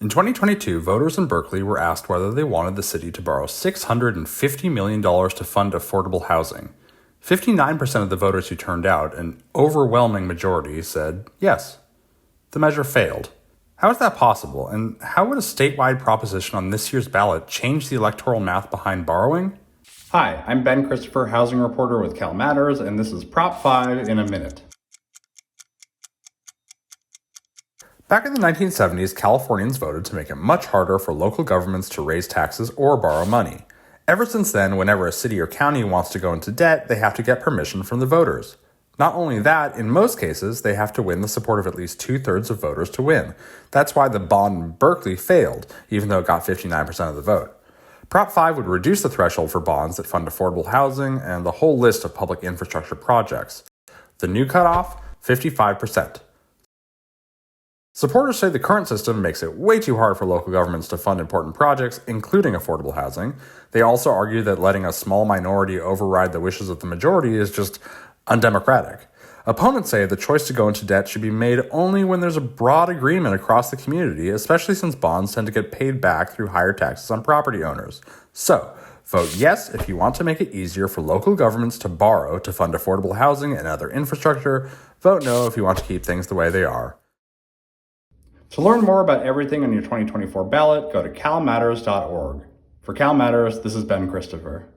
In 2022, voters in Berkeley were asked whether they wanted the city to borrow $650 million to fund affordable housing. 59% of the voters who turned out, an overwhelming majority, said yes. The measure failed. How is that possible, and how would a statewide proposition on this year's ballot change the electoral math behind borrowing? Hi, I'm Ben Christopher, housing reporter with CalMatters, and this is Prop 5 in a minute. Back in the 1970s, Californians voted to make it much harder for local governments to raise taxes or borrow money. Ever since then, whenever a city or county wants to go into debt, they have to get permission from the voters. Not only that, in most cases, they have to win the support of at least 2/3 of voters to win. That's why the bond in Berkeley failed, even though it got 59% of the vote. Prop 5 would reduce the threshold for bonds that fund affordable housing and the whole list of public infrastructure projects. The new cutoff, 55%. Supporters say the current system makes it way too hard for local governments to fund important projects, including affordable housing. They also argue that letting a small minority override the wishes of the majority is just undemocratic. Opponents say the choice to go into debt should be made only when there's a broad agreement across the community, especially since bonds tend to get paid back through higher taxes on property owners. So, vote yes if you want to make it easier for local governments to borrow to fund affordable housing and other infrastructure. Vote no if you want to keep things the way they are. To learn more about everything on your 2024 ballot, go to calmatters.org. For CalMatters, this is Ben Christopher.